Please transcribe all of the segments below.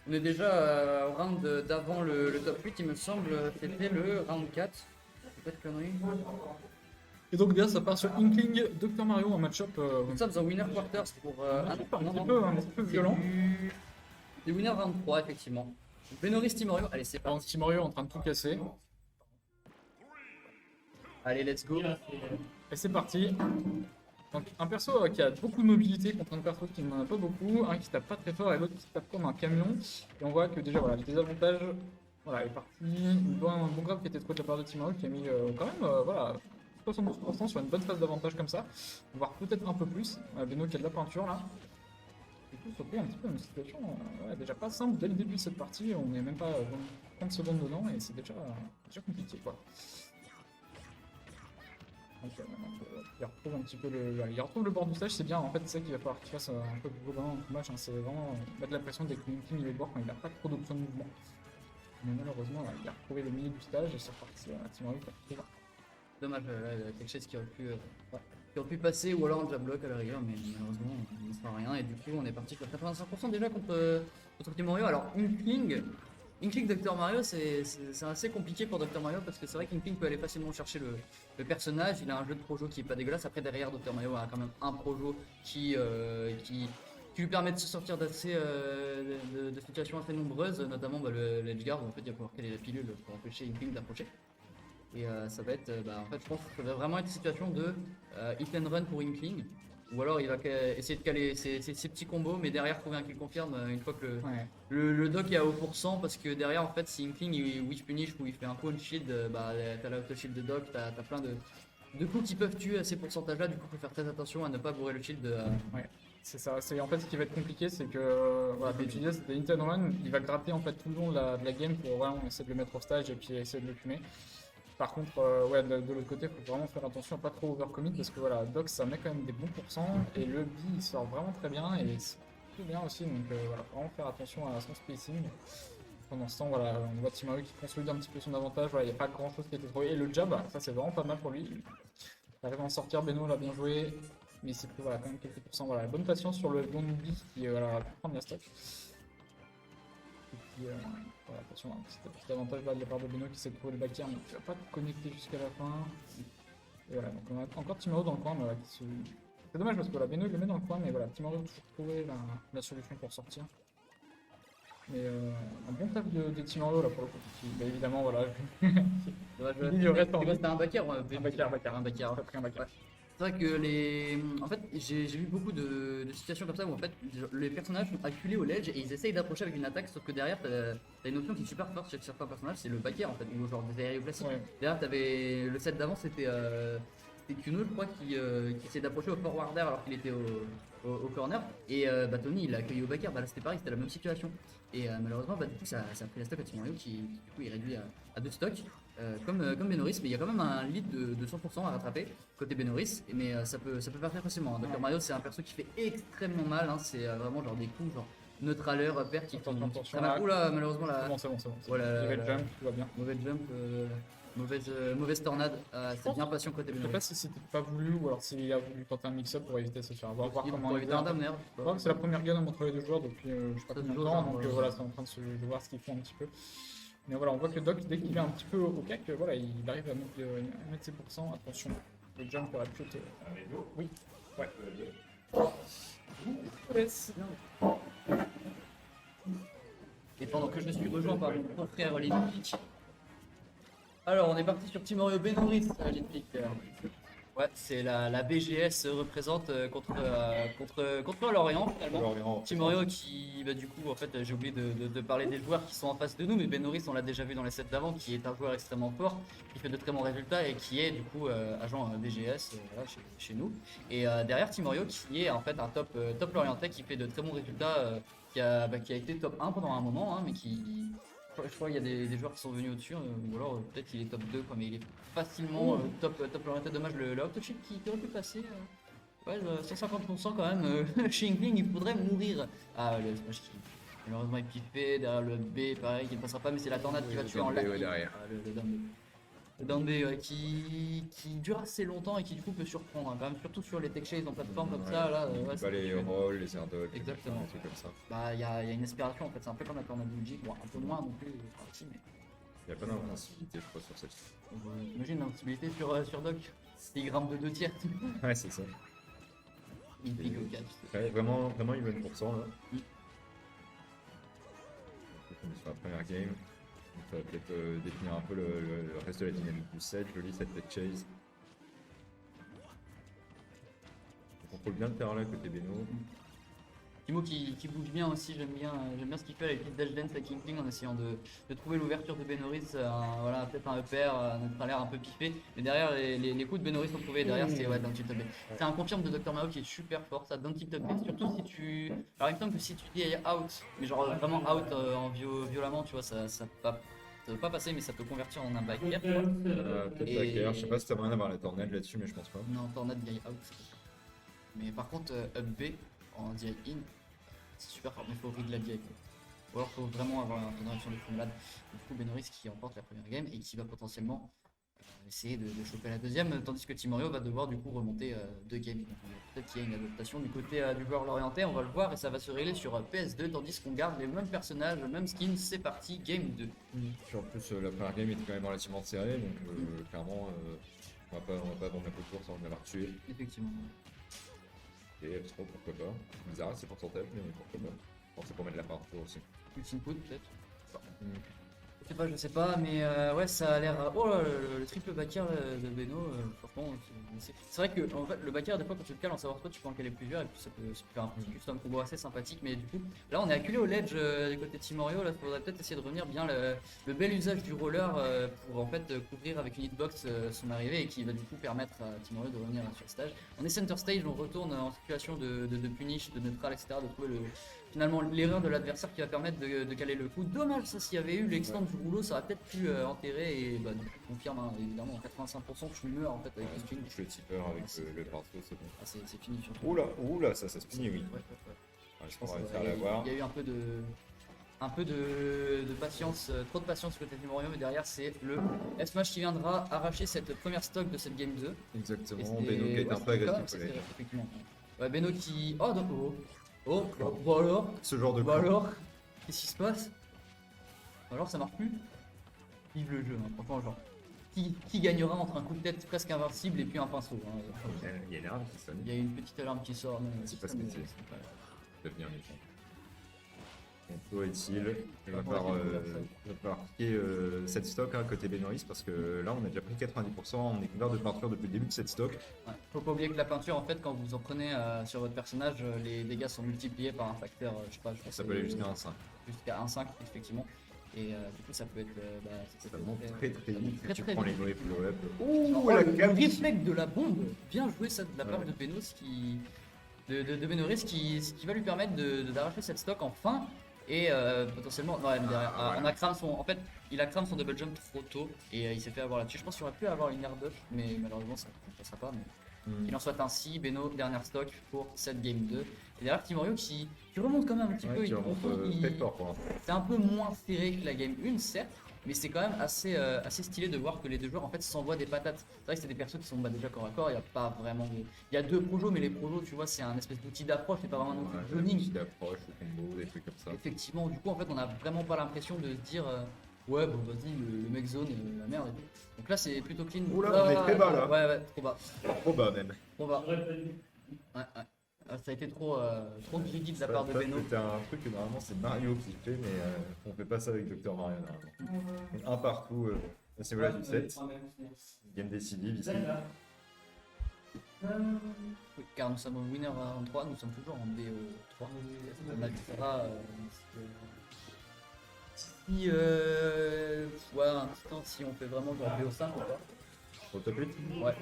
On est déjà au round d'avant le top 8, il me semble. C'était le round 4. C'est pas de conneries. Et donc bien, ça part sur Inkling, Dr Mario en match-up. Nous sommes en winner quarters pour. Un petit peu violent. Des winner round 3, effectivement. Benoris Timorio. Allez, c'est Alors, parti. Team Mario est en train de tout casser. Allez, let's go. Et c'est parti. Donc un perso qui a beaucoup de mobilité contre un perso qui n'en a pas beaucoup, un qui tape pas très fort et l'autre qui tape comme un camion. Et on voit que déjà voilà, les désavantages, voilà, est parti. Un bon grab qui était trouvé de la part de Team Mario qui a mis quand même voilà, 72% sur une bonne phase d'avantage comme ça, voire peut-être un peu plus. Beno qui a de la peinture là. Du coup, ça fait un petit peu une situation ouais, déjà pas simple dès le début de cette partie, on n'est même pas 30 secondes dedans et c'est déjà compliqué quoi. Donc, il retrouve un petit peu il retrouve le bord du stage, c'est bien. En fait, c'est ça qu'il va falloir qu'il fasse un peu de dans le match. Hein. C'est vraiment mettre la pression dès que King il est bord quand il n'a pas trop d'options de mouvement. Mais malheureusement, il a retrouvé le milieu du stage et c'est reparti à Team Mario. Dommage, quelque chose qui aurait pu passer ou alors un jab block à la rigueur, mais malheureusement, il ne sera rien. Et du coup, on est parti sur 85% déjà contre Team Mario. Alors, Inkling Dr Mario, c'est assez compliqué pour Dr Mario parce que c'est vrai qu'Inkling peut aller facilement chercher le personnage. Il a un jeu de projo qui est pas dégueulasse. Après, derrière, Dr Mario a quand même un projo qui lui permet de se sortir d'assez de situations assez nombreuses, notamment le edge guard où en fait il va pouvoir caler la pilule pour empêcher Inkling d'approcher. Et ça va être, en fait, je pense que ça va vraiment être une situation de hit and run pour Inkling. Ou alors il va essayer de caler ses petits combos, mais derrière trouver un kill confirm une fois que le doc est à haut pourcent. Parce que derrière, en fait, si Inkling il wish punish ou il fait un coup on shield, t'as l'auto shield de doc, t'as plein de coups qui peuvent tuer à ces pourcentages là. Du coup, il faut faire très attention à ne pas bourrer le shield. Ouais, c'est ça. C'est en fait ce qui va être compliqué, c'est que voilà, comme tu disais, c'était hit and run. Il va gratter en fait tout le long de la game pour vraiment essayer de le mettre au stage et puis essayer de le fumer. Par contre, ouais, de l'autre côté, il faut vraiment faire attention à pas trop overcommit parce que voilà, Doc ça met quand même des bons pourcents et le B il sort vraiment très bien et c'est plutôt bien aussi. Donc voilà, faut vraiment faire attention à son spacing. Pendant ce temps, voilà, on voit Team Mario qui consolide un petit peu son avantage. Voilà, il n'y a pas grand chose qui a été trouvé. Et le jab, ça c'est vraiment pas mal pour lui. Il arrive à en sortir, Beno l'a bien joué. Mais c'est plus voilà, quand même quelques pourcents. Voilà, bonne patience sur le long B qui voilà, pu prendre la stock. Et puis, voilà, attention, un petit avantage là de la part de Beno qui s'est trouvé le back air, mais qui va pas connecter jusqu'à la fin. Et voilà, donc on a encore Timaro dans le coin, mais voilà, c'est dommage parce que voilà, Beno il le met dans le coin, mais voilà, Timaro a toujours trouvé la solution pour sortir. Mais un bon taf de Timaro là pour le coup, qui bah, évidemment voilà. Dommage, Il reste en c'était un backer, un backer. un backer. Ça a pris un backer. Ouais. C'est vrai que en fait, j'ai vu beaucoup de situations comme ça où en fait les personnages sont acculés au ledge et ils essayent d'approcher avec une attaque, sauf que derrière t'as une option qui est super forte chez certains personnages, c'est le backer en fait, ou genre des aériaux classiques. Ouais. Derrière t'avais le set d'avant, c'était Kuno je crois qui essayait d'approcher au forwarder alors qu'il était au corner et Tony il l'a accueilli au backer. Bah là c'était pareil, c'était la même situation et malheureusement du coup ça a pris la stock à Timorio qui du coup est réduit à 2 stocks. Comme Benoris, mais il y a quand même un lead de 100% à rattraper côté Benoris, mais ça peut faire très facilement. Hein. Dr Mario, c'est un perso qui fait extrêmement mal, hein. C'est vraiment genre des coups, genre neutraleur, perte qui font très mal. Oula, malheureusement, là. C'est bon. Voilà, Mauvais jump, tout va bien. Mauvais jump, mauvaise tornade. C'est bien patient côté Je sais pas Benoris. si c'était pas voulu ou alors s'il a voulu tenter un mix-up pour éviter de se faire avoir. Voir comment Pour il éviter un dame nerf. Ouais, c'est la première game entre les deux joueurs depuis je sais pas combien de temps, donc voilà, c'est en train de voir ce qu'ils font un petit peu. Mais voilà, on voit que Doc, dès qu'il est un petit peu au cac, voilà, il arrive à mettre ses pourcents. Attention, le jump aurait pu être... Oui, ouais. Yes. Et pendant que je me suis rejoint par mon frère Olympique. Alors, on est parti sur Timorio Benoris, Olympique. Ouais, c'est la BGS représente contre Lorient finalement. Timorio qui, du coup, en fait, j'ai oublié de parler des joueurs qui sont en face de nous, mais Benoris, on l'a déjà vu dans les sets d'avant, qui est un joueur extrêmement fort, qui fait de très bons résultats et qui est du coup agent BGS voilà, chez nous. Et derrière Timorio, qui est en fait un top Lorientais, qui fait de très bons résultats, qui a été top 1 pendant un moment, hein, mais je crois qu'il y a des joueurs qui sont venus au-dessus, ou alors peut-être qu'il est top 2, quoi, mais il est facilement top Lorientais. Dommage le auto-chip qui aurait pu passer. Ouais, 150% quand même. Chez Inkling, il faudrait mourir. Ah, le smash qui malheureusement est piffé. Derrière le B, pareil, qui ne passera pas, mais c'est la tornade qui va tuer en live. derrière. Le down B. Le down B ouais, qui dure assez longtemps et qui du coup peut surprendre, hein, quand même, surtout sur les tech chase en plateforme comme ça. Là, ouais, ça Pas peut les tuer. rolls, les air dodge, Exactement. des trucs comme ça. Bah, il y a une aspiration en fait, c'est un peu comme la tornade Luigi, bon, un peu moins non plus, partie, mais Il n'y a pas d'invincibilité, je crois, sur cette. imagine l'invincibilité sur Doc, s'il grimpe de 2 tiers, Ouais, c'est ça. il pique au 4. Ouais, vraiment, vraiment even % là. Mm. On est sur la première game. Donc, ça va peut-être définir un peu le reste de la dynamique du set. Je lis cette tech chase. On contrôle bien le terrain là côté Beno. Timo qui bouge bien aussi, j'aime bien ce qu'il fait avec les dash dance avec Inkling en essayant de trouver l'ouverture de Benoris, voilà, peut-être un EPR, notre l'air un peu piffé, mais derrière les coups de Benoris qu'on trouvait derrière c'est ouais, Down Tilt Up B. C'est un confirme de Dr Mario qui est super fort, ça Down Tilt Up B, surtout si tu... Alors il me semble que si tu dis out, mais genre vraiment out violemment, tu vois, ça va pas passer mais ça peut convertir en un back air. Peut-être Et- backer. Je sais pas si t'as moyen d'avoir la tornade là-dessus, mais je pense pas. Non, tornade guy out. Mais par contre, up B en direct in, c'est super fort, mais il faut read la direct. Ou alors faut vraiment avoir une direction de fond malade. Du coup, Benoris qui remporte la première game et qui va potentiellement essayer de choper la deuxième, tandis que Timorio va devoir du coup remonter 2 games. Donc, peut-être qu'il y a une adaptation du côté du joueur l'orienté, on va le voir et ça va se régler sur PS2, tandis qu'on garde les mêmes personnages, le même skin. C'est parti, game 2. Puis en plus, la première game était quand même relativement serrée, donc clairement, on va pas vendre la peau de course avant de l'avoir tué. Effectivement. Et F3, pourquoi pas. Bizarre, c'est pourcentage, mais pourquoi pas. Bon, c'est pour mettre la part tour aussi. Plus input peut-être. Je sais pas, mais ouais, ça a l'air. Oh là, le triple backer de Beno, franchement, c'est vrai que en fait, le backer, des fois, quand tu le cales en savoir toi, tu peux en caler plusieurs et puis ça peut faire un petit custom combo assez sympathique. Mais du coup, là, on est acculé au ledge du côté Timorio. Là, il faudrait peut-être essayer de revenir bien le bel usage du roller pour en fait couvrir avec une hitbox son arrivée et qui va du coup permettre à Timorio de revenir sur le stage. On est center stage, on retourne en situation de punish, de neutral, etc. De trouver finalement l'erreur de l'adversaire qui va permettre de caler le coup. Dommage ça, s'il y avait eu l'extend du rouleau, ça aurait peut-être pu enterrer et bah, du coup, confirme hein, évidemment 85% tu meurs en fait avec le string. Je le tipper avec le partout, c'est bon. Ah, c'est fini surtout. Oula, ça se finit, oui. Ouais. Ouais, je Je pense pourrais qu'il faire l'avoir. y a eu un peu de patience, trop de patience côté du Morio, mais derrière c'est le F-Smash qui viendra arracher cette première stock de cette game 2. Et Exactement, c'était- Beno qui est ouais, un peu c'était quand même agressif au assez ledge. effectivement. Ouais, Beno qui. Oh, donc, oh, bah alors, Ce genre de bah coup. alors, qu'est-ce qui se passe? Alors ça marche plus? Vive le jeu, hein, franchement, genre. Qui gagnera entre un coup de tête presque invincible et puis un pinceau hein. Il y a une arme qui sonne. Il y a une petite alarme qui sort. Non, C'est pas ce que c'est. pas- Devenir méchant. Donc, Flo est-il il va Ouais, falloir il faut faire falloir piquer cette stock hein, côté Benoris parce que là on a déjà pris 90%, on est couvert de peinture depuis le début de cette stock. Ouais. Faut pas oublier que la peinture, en fait, quand vous en prenez sur votre personnage, les dégâts sont multipliés par un facteur, je sais pas, je crois que Ça c'est peut aller jusqu'à un 5. jusqu'à 1,5 effectivement. Et du coup, ça peut être. Ça monte très très vite Très, si tu très prends les vite. mauvais blow-up. Oh, la le gamme reflect de la bombe, bien joué ça de la part Ouais. de Benos de Benoris qui va lui permettre d'arracher cette stock enfin et potentiellement ouais, mais derrière, Ah, on a cramé son en fait il a cramé son double jump trop tôt et il s'est fait avoir là-dessus. Je pense qu'il aurait pu avoir une air dodge mais malheureusement ça ne passera pas. Mais il en soit ainsi, Beno dernière stock pour cette game 2 et derrière Timorio qui remonte quand même un petit peu. Qui remonte très fort pour l'instant. C'est un peu moins serré que la game 1 certes, mais c'est quand même assez stylé de voir que les deux joueurs en fait s'envoient des patates. C'est vrai que c'est des persos qui sont déjà corps à corps, il y a pas vraiment il y a deux projos mais les projos tu vois c'est un espèce d'outil d'approche, c'est pas vraiment un outil de zoning. D'approche, de combo, des trucs comme ça. Effectivement, du coup en fait on a vraiment pas l'impression de se dire ouais bon vas-y le mec zone la merde et tout. Donc là c'est plutôt clean. Oula, on est très bas, là. Ouais, trop bas. Trop bas même. Trop bas. Ouais. Ah, ça a été trop greedy de la part de Ça, Beno. c'était un truc que normalement c'est Mario qui fait, mais on fait pas ça avec Dr Mario normalement. Donc, un partout à ce niveau-là du set. Game décisive ici. Oui, car nous sommes winner en 3, nous sommes toujours en BO3. On altera si ouais, un petit temps si on fait vraiment genre BO5 ou pas. Au top 8. Ouais.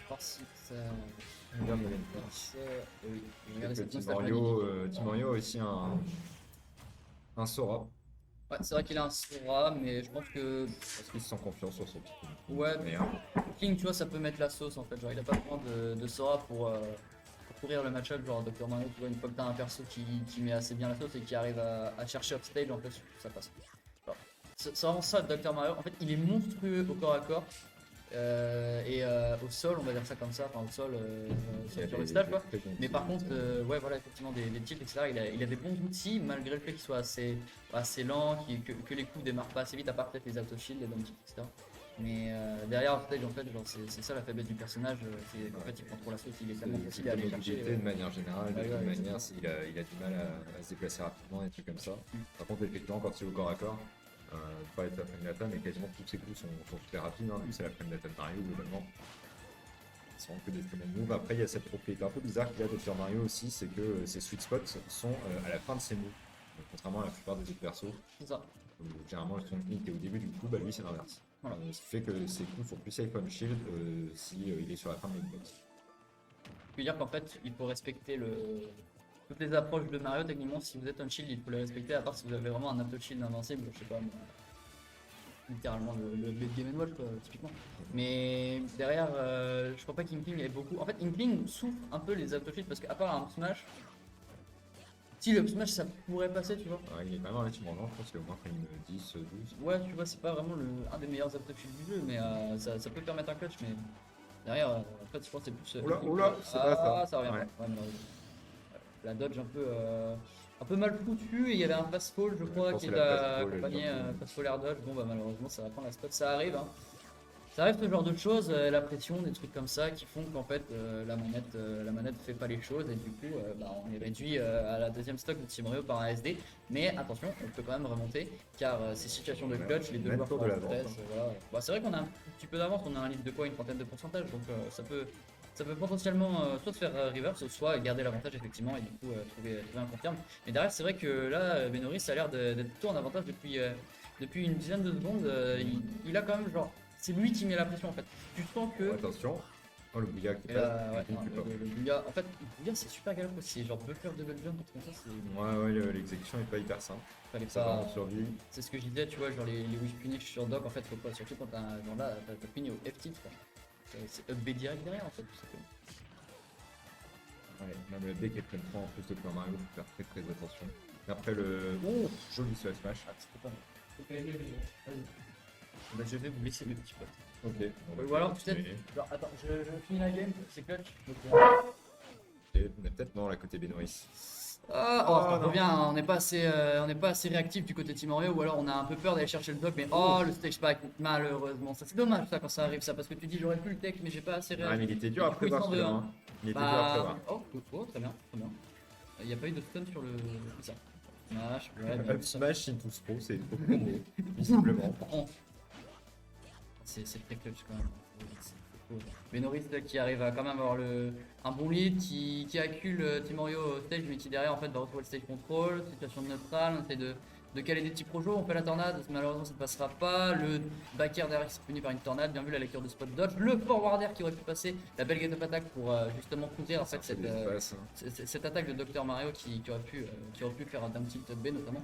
Voir si ça. Bien de Ça, oui. Regardez cette Timorio a aussi un Sora. Ouais, c'est vrai qu'il a un Sora, mais je pense que. Parce qu'il se sent confiance sur son petit. Ouais, Mais King, tu vois, ça peut mettre la sauce en fait. Genre, il a pas besoin de Sora pour pourrir le match-up, genre Dr Mario, tu vois, une fois que t'as un perso qui met assez bien la sauce et qui arrive à chercher upstage, en fait, ça passe. Alors, c'est vraiment ça, Dr Mario. En fait, il est monstrueux au corps à corps. Au sol, on va dire ça comme ça, enfin au sol, sur le stage quoi. Mais par contre, ouais, voilà, effectivement, des tilts, etc. Il a des bons outils, malgré le fait qu'il soit assez lent, que les coups démarrent pas assez vite, à part peut-être les auto-shields, les down kicks, etc. Mais derrière, stage, en fait, genre, c'est ça la faiblesse du personnage, c'est qu'en fait, il prend trop la sauce, il est tellement facile à aller chercher. De manière générale, de Ouais, toute ouais, manière, il a du mal à se déplacer rapidement, des trucs comme ça. Par contre, effectivement, quand il est au corps à corps, pas être la frame data, mais quasiment tous ses coups sont super rapides, hein, vu que c'est la frame data de Mario globalement. Ils sont que des très bons moves. Après, il y a cette propriété un peu bizarre qu'il y a de Dr Mario aussi, c'est que ses sweet spots sont à la fin de ses moves. Donc, contrairement à la plupart des autres persos, C'est ça. où généralement le son est au début du coup, bah lui c'est l'inverse. Voilà. Ce qui fait que ses coups sont plus safe on shield si il est sur la fin de l'hitbox. Je veux dire qu'en fait, il faut respecter toutes les approches de Mario, techniquement, si vous êtes un shield, il faut les respecter, à part si vous avez vraiment un auto shield invincible, je sais pas, littéralement le Game & Watch, quoi, typiquement. Mais derrière, je crois pas qu'Inkling ait beaucoup. En fait, Inkling souffre un peu les auto shields parce qu'à part un smash, si le smash ça pourrait passer, tu vois. Il est quand même relativement lent, je pense qu'il y a au moins frame 10, 12. Ouais, tu vois, c'est pas vraiment un des meilleurs auto shields du jeu, mais ça peut permettre un clutch, mais derrière, en fait, je pense que c'est plus. Oula, c'est pas ça. Ça revient Ouais. pas. Ouais, malheureusement. La dodge un peu mal foutu, et il y avait un fast fall, je crois, pense qui que est la fast fall, accompagné elle fast fall air dodge. Bon, bah malheureusement, ça va prendre la spot, ça arrive. Hein. Ça arrive ce genre de choses, la pression, des trucs comme ça qui font qu'en fait la manette fait pas les choses et du coup on est réduit à la deuxième stock de Team Mario par un SD. Mais attention, on peut quand même remonter car ces situations de clutch, les deux Même joueurs tour sont de en l'avance, stress. Voilà. Bah, c'est vrai qu'on a un petit peu d'avance, on a un lead de quoi, une trentaine de pourcentage, donc ça peut potentiellement soit se faire reverse, soit garder l'avantage effectivement et du coup trouver un confirme. Mais derrière, c'est vrai que là, Benoris a l'air d'être plutôt en avantage depuis une dizaine de secondes. Il a quand même genre. C'est lui qui met la pression en fait. Tu sens que. Attention, le bouillard qui Et passe. là, il coupe pas. le bouillard, en fait, le bouillard c'est super galère aussi. C'est genre buffer double jump, un truc comme ça. L'exécution est pas hyper simple. Fallait Ça va pas. en survie. C'est ce que je disais, tu vois, genre les wish punish sur dock en fait, faut pas. Surtout quand t'as genre là, t'as fini au F-tilt quoi. C'est up B direct derrière en fait, tout simplement. Ouais, même le deck est prenne 3 en plus de Plan Mario, faut faire très attention. Et après le. Oh, joli sur smash. Ah, c'était pas mal. Vas-y. Bah, je vais vous laisser mes petits potes. Ok. Ou alors peut-être. Genre, attends, je finis la game, c'est clutch. Donc, On est peut-être mort à côté Benoris. on non. revient, on n'est pas assez réactif du côté Team Mario, ou alors on a un peu peur d'aller chercher le dock, mais le stage pack, malheureusement, ça c'est dommage ça quand ça arrive ça, parce que tu dis j'aurais pu le tech, mais j'ai pas assez Ouais, réactif. mais il était dur à Du coup, il prévoir s'en veut, celui-là. hein. Il était dur à prévoir. Très bien, très bien. Il n'y a pas eu de stun sur le. C'est ça. Smash, ouais, bien Up vu, ça. smash into pro, c'est trop combo, visiblement. Bon. C'est très clutch quand même. Benoris qui arrive à quand même avoir un bon lead, qui accule Team Mario au stage, mais qui derrière en fait va retrouver le stage control, situation neutrale, on essaie de caler des petits projets, on fait la tornade, malheureusement ça ne passera pas, le back air derrière qui s'est puni par une tornade, bien vu la lecture de spot dodge, le forward air qui aurait pu passer, la belle get up attack pour justement counter en fait cette attaque de Dr Mario qui aurait pu faire un down tilt B notamment.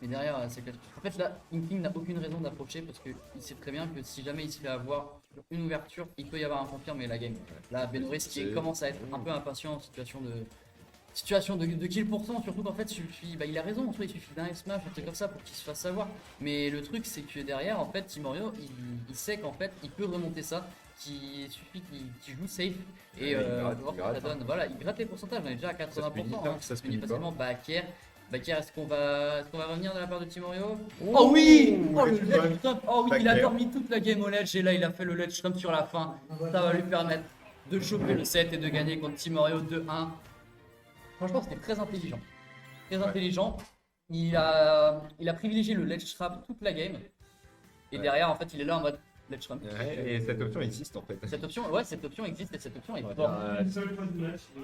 Mais derrière, c'est que. En fait, là, Inkling n'a aucune raison d'approcher parce qu'il sait très bien que si jamais il se fait avoir une ouverture, il peut y avoir un confirme et la game. Là, Benoris qui commence à être un peu impatient en situation de kill %, surtout qu'en fait, il a raison, en soi, il suffit d'un F-smash, un truc comme ça pour qu'il se fasse savoir. Mais le truc, c'est que derrière, en fait, Team Mario, il sait qu'en fait, il peut remonter ça, qu'il suffit qu'il joue safe et voir ce que ça donne. Voilà, il gratte les pourcentages, on est déjà à 80%, ça se finit punit facilement. pas. Backer, est-ce qu'on va revenir de la part de Team Mario? Oh oui! Oh le ledge trump! Oh oui, il a dormi toute la game au ledge et là il a fait le ledge trump sur la fin. Ça va lui permettre de choper le set et de gagner contre Team Mario 2-1. Franchement, c'était très intelligent. Très intelligent. Il a privilégié le ledge trap toute la game. Et derrière, en fait, il est là en mode ledge trump. Et cette option existe en fait. Cette option existe et cette option est Ouais, forte.